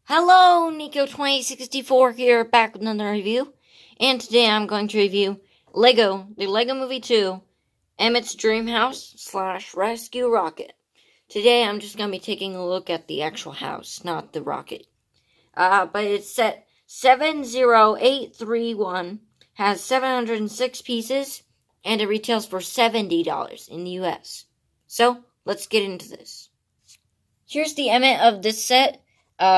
Hello, Nico2064 here, back with another review. And today I'm going to review the Lego Movie 2, Emmett's Dream House / Rescue Rocket. Today I'm just going to be taking a look at the actual house, not the rocket. But it's set 70831, has 706 pieces, and it retails for $70 in the US. So, let's get into this. Here's the Emmet of this set.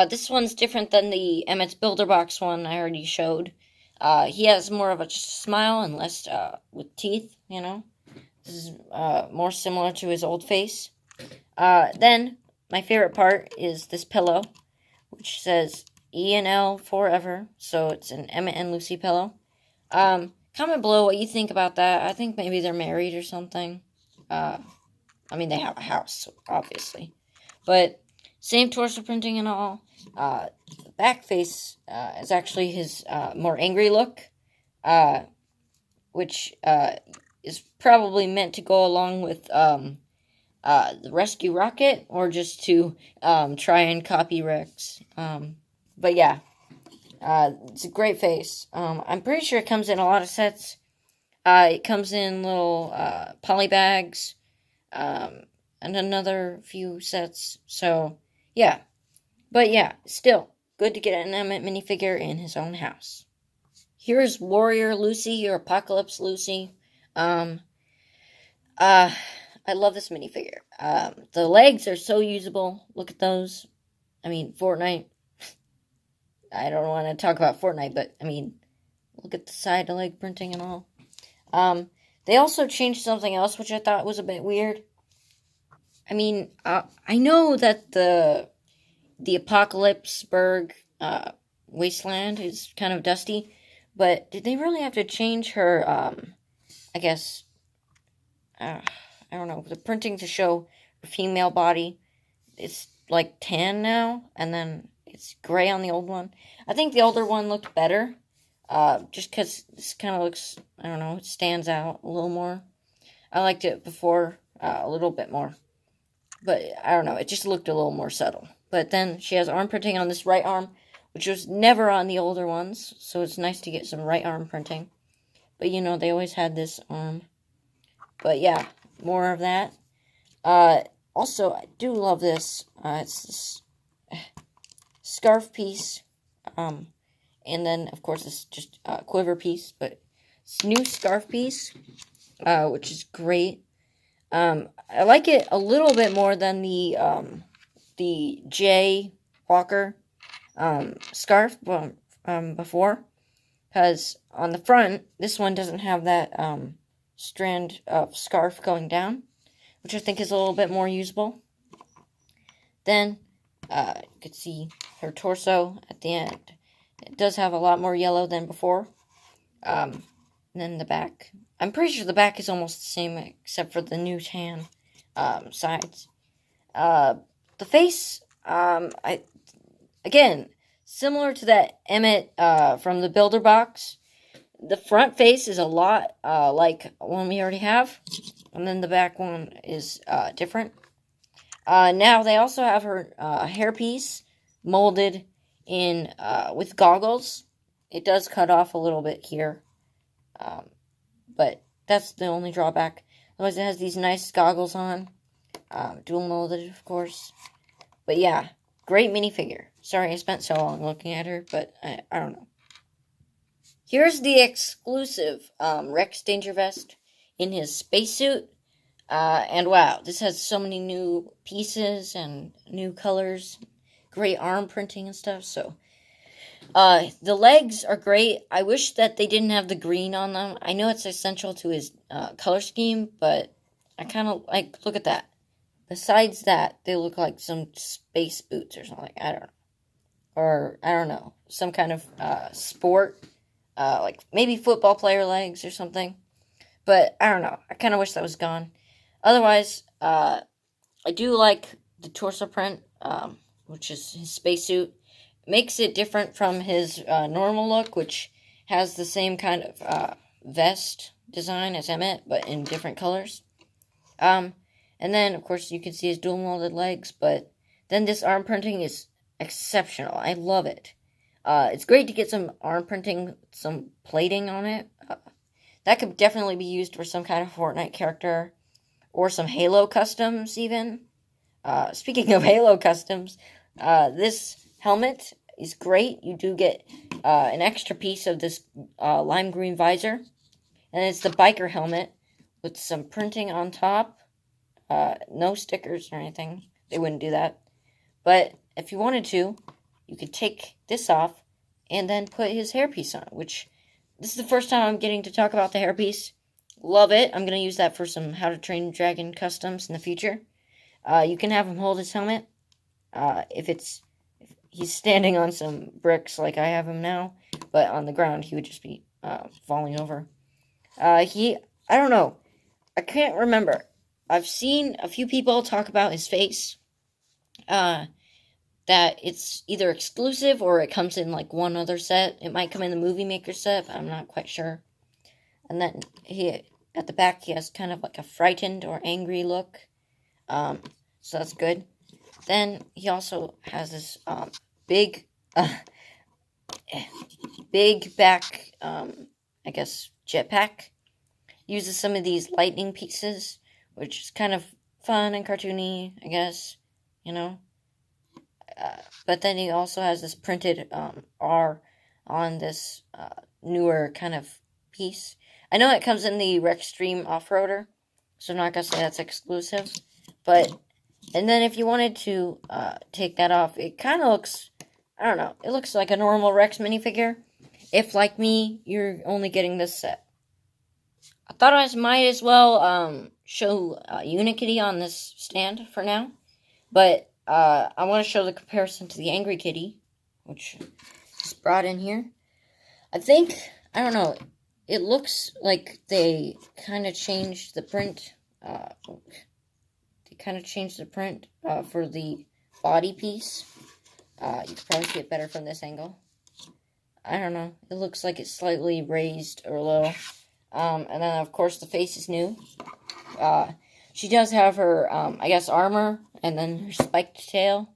This one's different than the Emmet's Builder Box one I already showed. He has more of a smile and less with teeth, you know. This is more similar to his old face. Then, my favorite part is this pillow, which says E&L forever. So it's an Emmet and Lucy pillow. Comment below what you think about that. I think maybe they're married or something. I mean, they have a house, obviously. But same torso printing and all. The back face is actually his more angry look, which is probably meant to go along with the Rescue Rocket, or just to try and copy Rex. But yeah, it's a great face. I'm pretty sure it comes in a lot of sets. It comes in little poly bags, and another few sets. So yeah. But yeah, still, good to get an Emmet minifigure in his own house. Here's Warrior Lucy, or Apocalypse Lucy. I love this minifigure. The legs are so usable. Look at those. I mean, Fortnite. I don't want to talk about Fortnite, but, I mean, look at the side leg printing and all. They also changed something else, which I thought was a bit weird. I mean, I know that the Apocalypseburg wasteland is kind of dusty, but did they really have to change her, I guess, I don't know, the printing to show her female body? It's like tan now, and then it's gray on the old one. I think the older one looked better, just because this kind of looks, I don't know, it stands out a little more. I liked it before a little bit more. But, I don't know, it just looked a little more subtle. But then she has arm printing on this right arm, which was never on the older ones. So it's nice to get some right arm printing. But, you know, they always had this arm. But, yeah, more of that. Also, I do love this. It's this scarf piece. And then, of course, this just quiver piece. But it's a new scarf piece, which is great. I like it a little bit more than the J Walker scarf before, because on the front, this one doesn't have that strand of scarf going down, which I think is a little bit more usable. Then you can see her torso at the end. It does have a lot more yellow than before. And then the back. I'm pretty sure the back is almost the same, except for the new tan sides. The face, again, similar to that Emmet from the Builder Box. The front face is a lot like one we already have, and then the back one is different. Now they also have her hairpiece molded in with goggles. It does cut off a little bit here. But that's the only drawback. Otherwise, it has these nice goggles on. Dual molded, of course. But yeah, great minifigure. Sorry I spent so long looking at her, but I don't know. Here's the exclusive Rex Danger Vest in his spacesuit. And wow, this has so many new pieces and new colors. Great arm printing and stuff, so... the legs are great. I wish that they didn't have the green on them. I know it's essential to his color scheme, but I kind of like, look at that. Besides that, they look like some space boots or something. I don't know. Or, I don't know, some kind of sport, like maybe football player legs or something. But, I don't know. I kind of wish that was gone. Otherwise, I do like the torso print, which is his spacesuit. Makes it different from his normal look, which has the same kind of vest design as Emmet, but in different colors. And then, of course, you can see his dual molded legs, but then this arm printing is exceptional. I love it. It's great to get some arm printing, some plating on it. That could definitely be used for some kind of Fortnite character or some Halo customs, even. Speaking of Halo customs, this helmet is great. You do get an extra piece of this lime green visor, and it's the biker helmet with some printing on top. No stickers or anything. They wouldn't do that. But if you wanted to, you could take this off and then put his hairpiece on, which this is the first time I'm getting to talk about the hairpiece. Love it. I'm going to use that for some How to Train Dragon customs in the future. You can have him hold his helmet. If he's standing on some bricks like I have him now, but on the ground he would just be falling over. I don't know. I can't remember. I've seen a few people talk about his face. That it's either exclusive or it comes in like one other set. It might come in the Movie Maker set, but I'm not quite sure. And then at the back he has kind of like a frightened or angry look. So that's good. Then he also has this big back, I guess, jetpack. Uses some of these lightning pieces, which is kind of fun and cartoony, I guess, you know. But then he also has this printed R on this newer kind of piece. I know it comes in the Rextreme Off-Roader, so I'm not going to say that's exclusive. But, and then if you wanted to take that off, it kind of looks, I don't know, it looks like a normal Rex minifigure. If, like me, you're only getting this set. I thought I might as well show Unikitty on this stand for now. But I want to show the comparison to the Angry Kitty, which is brought in here. I don't know, it looks like they kind of changed the print. For the body piece. You can probably see it better from this angle. I don't know, it looks like it's slightly raised or low. And then, of course, the face is new. She does have her, I guess, armor, and then her spiked tail.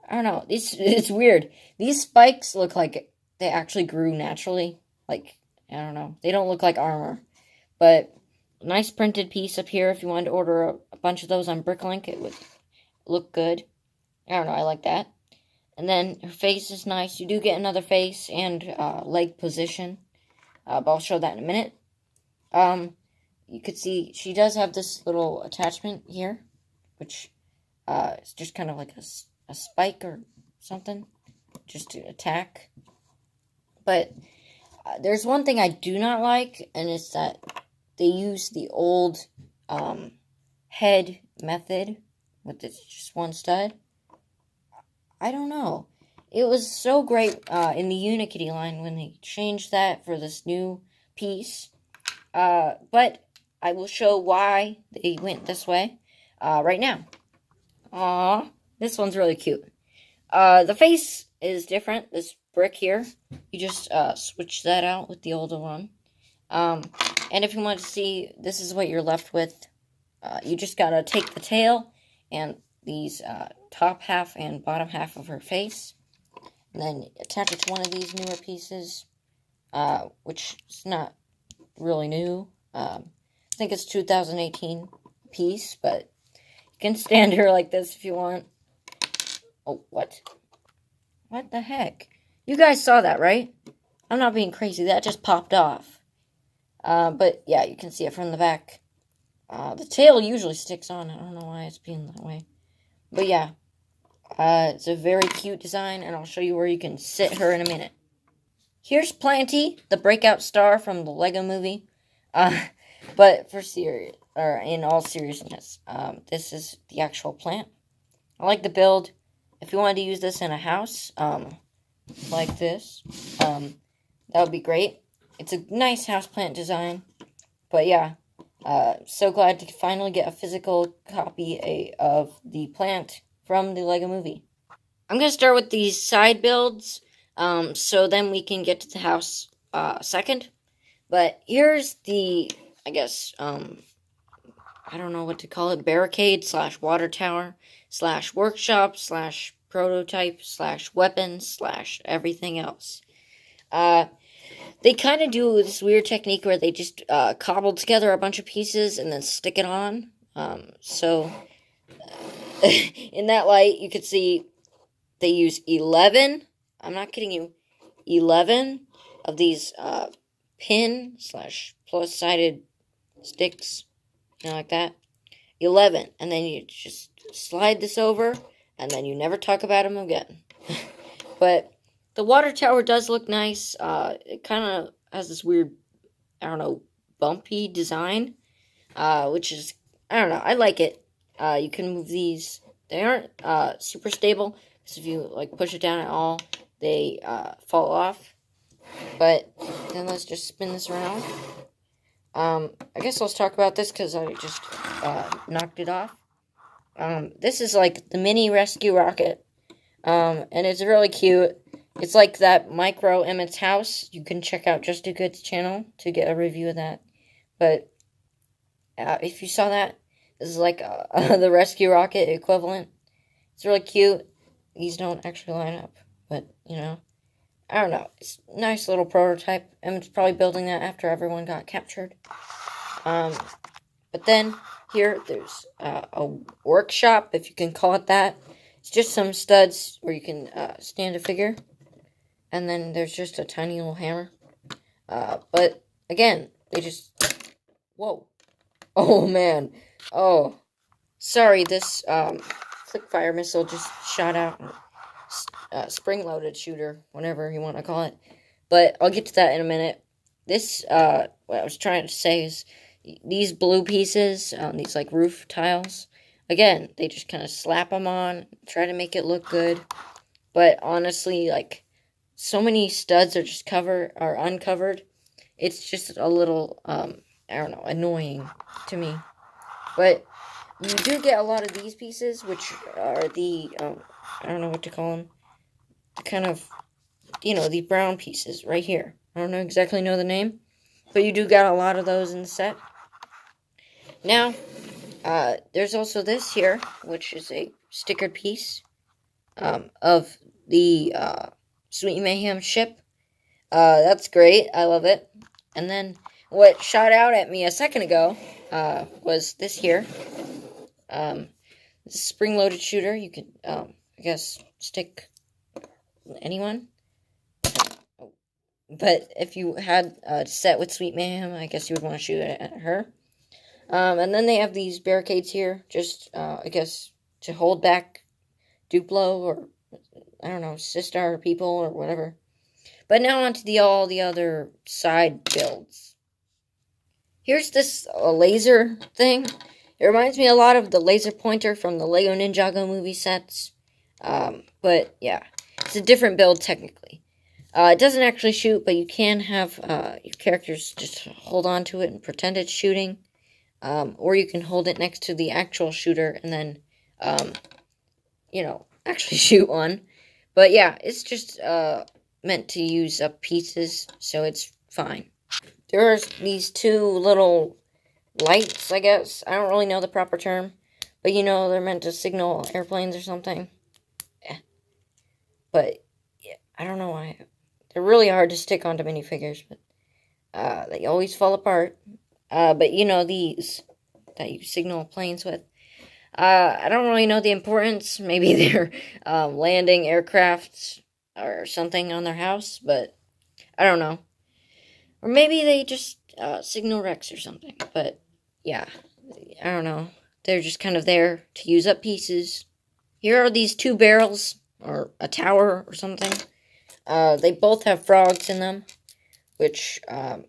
I don't know. It's weird. These spikes look like they actually grew naturally. Like, I don't know. They don't look like armor. But, nice printed piece up here. If you wanted to order a bunch of those on Bricklink, it would look good. I don't know. I like that. And then her face is nice. You do get another face and leg position. But I'll show that in a minute. You could see she does have this little attachment here, which is just kind of like a spike or something, just to attack. But there's one thing I do not like, and it's that they use the old head method with this just one stud. I don't know. It was so great in the Unikitty line when they changed that for this new piece. But I will show why they went this way right now. Aww, this one's really cute. The face is different. This brick here, you just switch that out with the older one. And if you want to see, this is what you're left with. You just gotta take the tail and these top half and bottom half of her face, and then attach it to one of these newer pieces, which is not really new. I think it's 2018 piece, but you can stand her like this if you want. Oh, what? What the heck? You guys saw that, right? I'm not being crazy. That just popped off. But yeah, you can see it from the back. The tail usually sticks on. I don't know why it's being that way. But yeah, it's a very cute design, and I'll show you where you can sit her in a minute. Here's Planty, the breakout star from the Lego movie. But in all seriousness, this is the actual plant. I like the build. If you wanted to use this in a house, like this, that would be great. It's a nice houseplant design. But yeah, so glad to finally get a physical copy of the plant from the Lego movie. I'm going to start with these side builds, so then we can get to the house second. But here's the, I guess, I don't know what to call it, barricade / water tower / workshop / prototype slash weapon slash everything else. They kind of do this weird technique where they just cobble together a bunch of pieces and then stick it on. So in that light, you could see they use 11. I'm not kidding you. 11 of these pin slash plus sided sticks, like that. 11, and then you just slide this over, and then you never talk about them again. But the water tower does look nice. It kind of has this weird, I don't know, bumpy design, which is, I don't know, I like it. You can move these. They aren't super stable, because if you like push it down at all, they fall off. But then let's just spin this around. I guess let's talk about this because I just knocked it off. This is like the mini rescue rocket, and it's really cute. It's like that micro Emmet's house. You can check out Just Do Good's channel to get a review of that. But if you saw that, this is like the rescue rocket equivalent. It's really cute. These don't actually line up, but I don't know. It's a nice little prototype. Emmet's probably building that after everyone got captured. But then here there's a workshop, if you can call it that. It's just some studs where you can stand a figure. And then there's just a tiny little hammer. But again, they just... Whoa. Oh, man. Oh. Sorry, this flick-fire missile just shot out. Spring-loaded shooter, whatever you want to call it. But I'll get to that in a minute. This, what I was trying to say is, these blue pieces, these like roof tiles, again, they just kind of slap them on, try to make it look good. But honestly, like, so many studs are just uncovered. It's just a little, I don't know, annoying to me. But you do get a lot of these pieces, which are the, I don't know what to call them. Kind of, the brown pieces right here. I don't exactly know the name, but you do got a lot of those in the set. Now, there's also this here, which is a stickered piece of the Sweet Mayhem ship. That's great. I love it. And then what shot out at me a second ago was this here. This spring-loaded shooter. You could, I guess, stick anyone. But if you had a set with Sweet Mayhem, I guess you would want to shoot it at her. And then they have these barricades here, just, I guess, to hold back Duplo or, I don't know, Sistar people or whatever. But now on to all the other side builds. Here's this laser thing. It reminds me a lot of the laser pointer from the Lego Ninjago movie sets. But, yeah, it's a different build, technically. It doesn't actually shoot, but you can have your characters just hold on to it and pretend it's shooting. Or you can hold it next to the actual shooter and then, actually shoot one. But yeah, it's just meant to use up pieces, so it's fine. There are these two little lights, I guess. I don't really know the proper term. But they're meant to signal airplanes or something. Yeah. But, yeah, I don't know why. They're really hard to stick onto minifigures, but they always fall apart. But these that you signal planes with. I don't really know the importance. Maybe they're landing aircrafts or something on their house, but I don't know. Or maybe they just signal wrecks or something. But yeah, I don't know. They're just kind of there to use up pieces. Here are these two barrels, or a tower or something. They both have frogs in them, which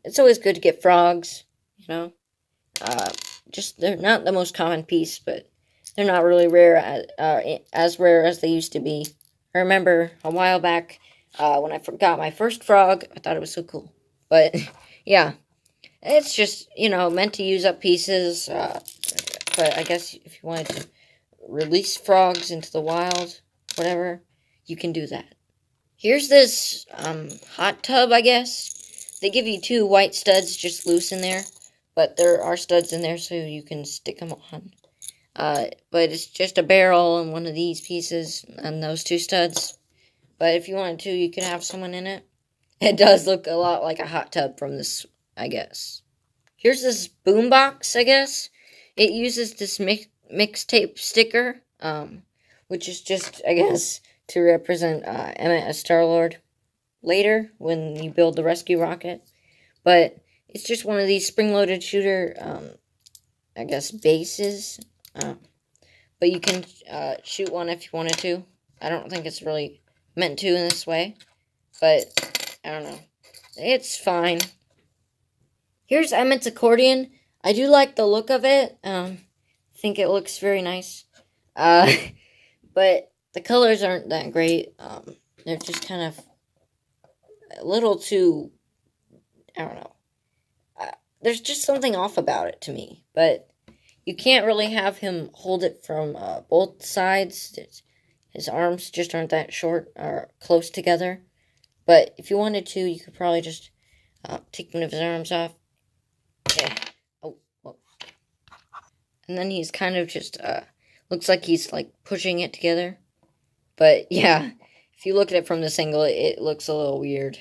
it's always good to get frogs, just they're not the most common piece, but they're not really rare, as rare as they used to be. I remember a while back when I got my first frog, I thought it was so cool. But yeah, it's just meant to use up pieces. But I guess if you wanted to release frogs into the wild, whatever, you can do that. Here's this hot tub, I guess. They give you two white studs just loose in there. But there are studs in there so you can stick them on. But it's just a barrel and one of these pieces and those two studs. But if you wanted to, you could have someone in it. It does look a lot like a hot tub from this, I guess. Here's this boombox, I guess. It uses this mixtape sticker, which is just, I guess, to represent Emmet as Star-Lord later when you build the rescue rocket. But it's just one of these spring-loaded shooter, I guess, bases. But you can shoot one if you wanted to. I don't think it's really meant to in this way. But, I don't know. It's fine. Here's Emmet's accordion. I do like the look of it. Think it looks very nice. But the colors aren't that great. They're just kind of a little too, I don't know. There's just something off about it to me. But you can't really have him hold it from both sides. His arms just aren't that short or close together. But if you wanted to, you could probably just take one of his arms off. Yeah. Oh, whoa. And then he's kind of just, looks like he's, like, pushing it together. But, yeah, if you look at it from this angle, it looks a little weird.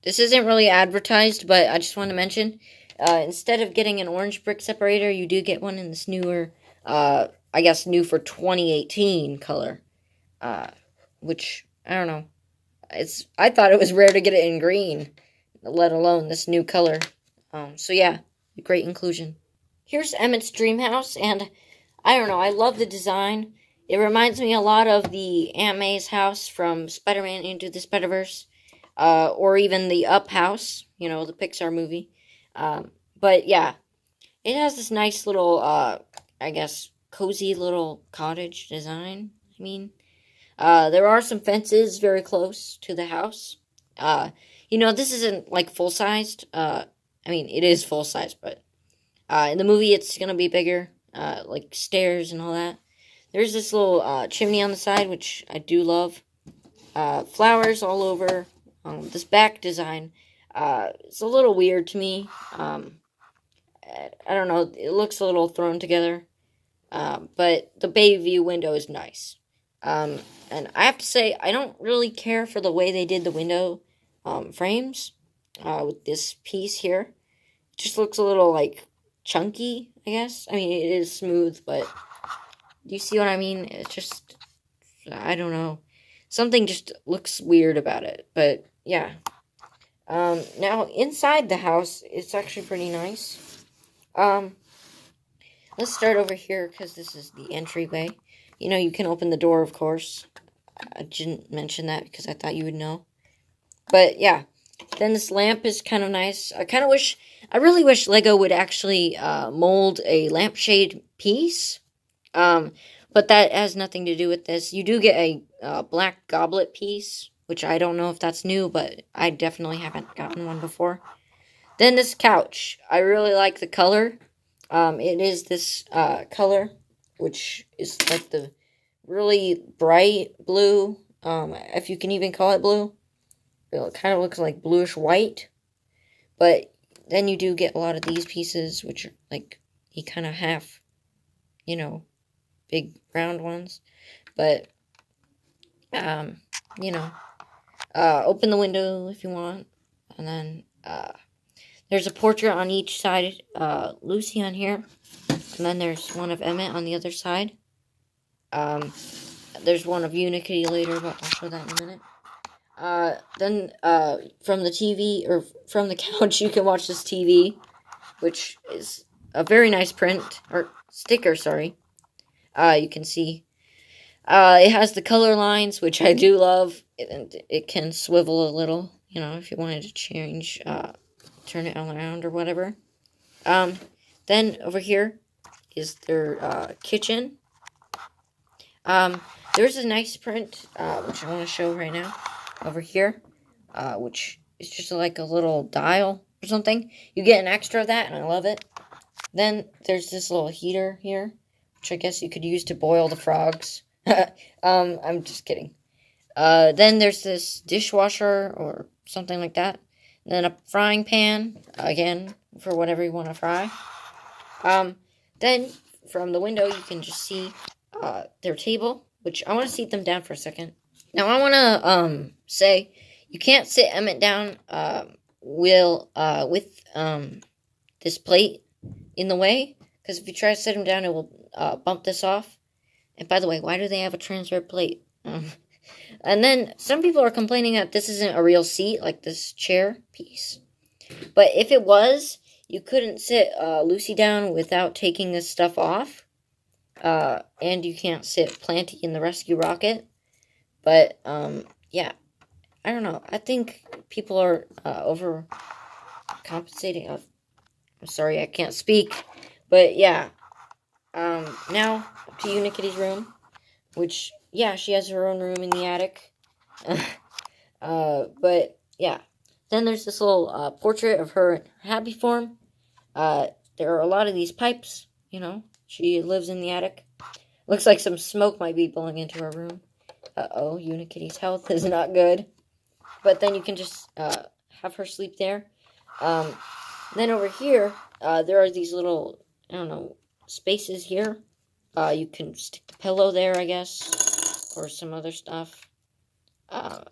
This isn't really advertised, but I just want to mention, instead of getting an orange brick separator, you do get one in this newer, I guess new for 2018 color. Which, I don't know. I thought it was rare to get it in green, let alone this new color. So yeah, great inclusion. Here's Emmet's dream house, and I don't know, I love the design. It reminds me a lot of the Aunt May's house from Spider-Man Into the Spider-Verse, or even the Up house, you know, the Pixar movie. But yeah, it has this nice little, I guess, cozy little cottage design. I mean, there are some fences very close to the house. You know, this isn't, like, full-sized. I mean, it is full-sized, but in the movie it's going to be bigger, like stairs and all that. There's this little chimney on the side, which I do love. Flowers all over. This back design, it's a little weird to me. I don't know, it looks a little thrown together. But the bay view window is nice. And I have to say, I don't really care for the way they did the window frames with this piece here. It just looks a little, like, chunky, I guess. I mean, it is smooth, but do you see what I mean? It's just, I don't know. Something just looks weird about it, but yeah. Now, inside the house, it's actually pretty nice. Let's start over here, because this is the entryway. You know, you can open the door, of course. I didn't mention that because I thought you would know. But, yeah. Then this lamp is kind of nice. I really wish Lego would actually mold a lampshade piece. But that has nothing to do with this. You do get a black goblet piece, which I don't know if that's new, but I definitely haven't gotten one before. Then this couch. I really like the color. It is this color, which is like the really bright blue, if you can even call it blue. It kind of looks like bluish white. But then you do get a lot of these pieces, which are like, you kind of have, you know, big round ones. But, you know, open the window if you want. And then, there's a portrait on each side. Lucy on here. And then there's one of Emmet on the other side. There's one of Unity later, but I'll show that in a minute. Then, from the TV, or from the couch, you can watch this TV, which is a very nice print, or sticker, sorry. You can see, it has the color lines, which I do love, and it can swivel a little, you know, if you wanted to change, turn it around or whatever. Then over here is their, kitchen. There's a nice print, which I want to show right now, over here, which is just like a little dial or something. You get an extra of that, and I love it. Then there's this little heater here, which I guess you could use to boil the frogs. I'm just kidding. Then there's this dishwasher or something like that. And then a frying pan, again, for whatever you want to fry. Then from the window, you can just see their table, which I want to seat them down for a second. Now, I want to say you can't sit Emmet down with this plate in the way, because if you try to sit him down, it will bump this off. And by the way, why do they have a transfer plate? And then some people are complaining that this isn't a real seat, like this chair piece. But if it was, you couldn't sit Lucy down without taking this stuff off. And you can't sit Planty in the rescue rocket. But, yeah, I don't know. I think people are overcompensating. I'm sorry, I can't speak. But, yeah. Now, to Unikitty's room. Which, yeah, she has her own room in the attic. But, yeah. Then there's this little portrait of her in happy form. There are a lot of these pipes, you know. She lives in the attic. Looks like some smoke might be blowing into her room. Uh-oh, Unikitty's health is not good. But then you can just have her sleep there. Then over here, there are these little, I don't know, spaces here. You can stick the pillow there, I guess, or some other stuff. I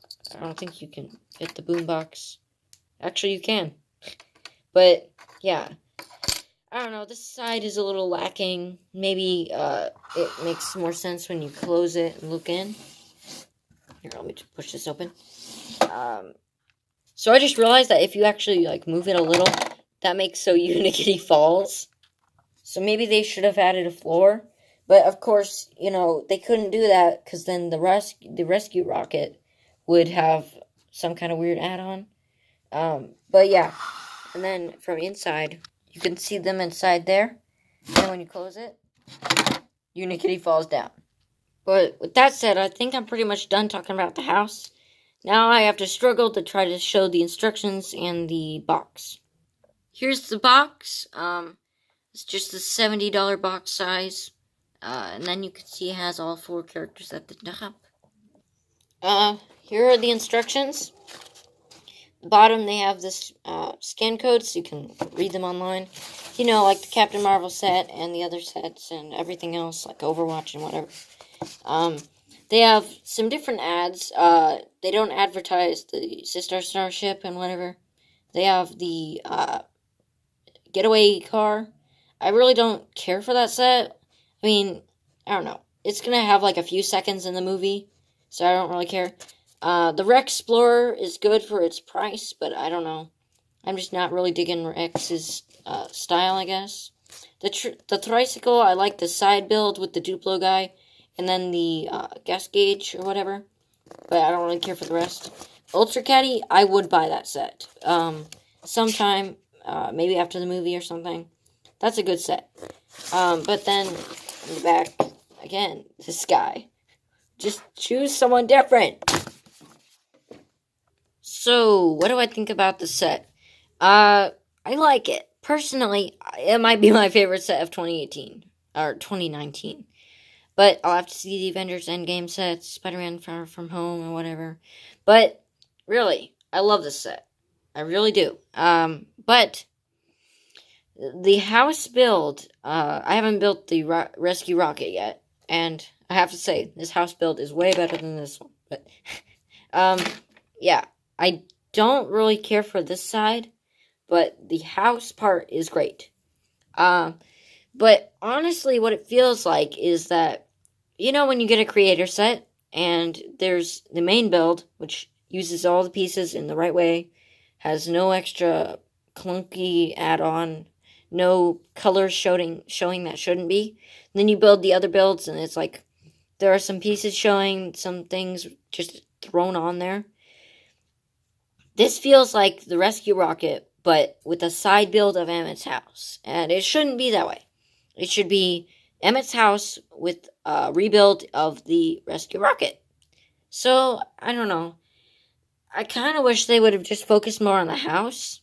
don't think you can fit the boombox. Actually, you can. But, yeah. I don't know, this side is a little lacking. Maybe it makes more sense when you close it and look in. Here, let me just push this open. So I just realized that if you actually, like, move it a little, that makes so Unikitty falls. So maybe they should have added a floor. But, of course, you know, they couldn't do that because then the rescue rocket would have some kind of weird add-on. But, yeah. And then from inside, you can see them inside there. And when you close it, Unikitty falls down. But with that said, I think I'm pretty much done talking about the house. Now I have to struggle to try to show the instructions and the box. Here's the box. It's just a $70 box size. And then you can see it has all 4 characters at the top. Here are the instructions. At the bottom, they have this scan code, so you can read them online. You know, like the Captain Marvel set and the other sets and everything else, like Overwatch and whatever. They have some different ads. They don't advertise the Sister Starship and whatever. They have the getaway car. I really don't care for that set. I mean, I don't know. It's going to have like a few seconds in the movie, so I don't really care. The Rex Explorer is good for its price, but I don't know. I'm just not really digging Rex's style, I guess. The tricycle, I like the side build with the Duplo guy, and then the gas gauge or whatever, but I don't really care for the rest. Ultra Caddy, I would buy that set. Sometime, maybe after the movie or something. That's a good set. But then, in the back, again, this guy. Just choose someone different. So, what do I think about the set? I like it. Personally, it might be my favorite set of 2018. Or 2019. But I'll have to see the Avengers Endgame sets, Spider-Man Far From Home, or whatever. But, really, I love this set. I really do. But the house build, I haven't built the rescue rocket yet. And I have to say, this house build is way better than this one. But, yeah. I don't really care for this side, but the house part is great. But honestly, what it feels like is that, you know, when you get a creator set, and there's the main build, which uses all the pieces in the right way, has no extra clunky add-on, no colors showing that shouldn't be. And then you build the other builds, and it's like, there are some pieces showing some things just thrown on there. This feels like the rescue rocket, but with a side build of Emmet's house. And it shouldn't be that way. It should be Emmet's house with a rebuild of the rescue rocket. So, I don't know. I kind of wish they would have just focused more on the house.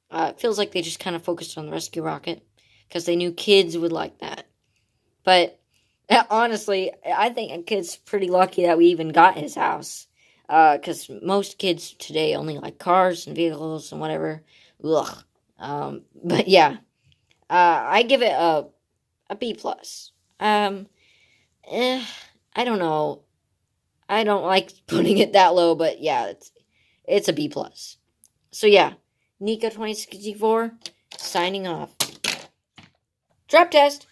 It feels like they just kind of focused on the rescue rocket, because they knew kids would like that. But, honestly, I think a kid's pretty lucky that we even got his house. Because most kids today only like cars and vehicles and whatever. Ugh. But yeah. I give it a a B plus. Eh, I don't know. I don't like putting it that low, but yeah, it's a B plus. So yeah, Nika 2064 signing off. Drop test.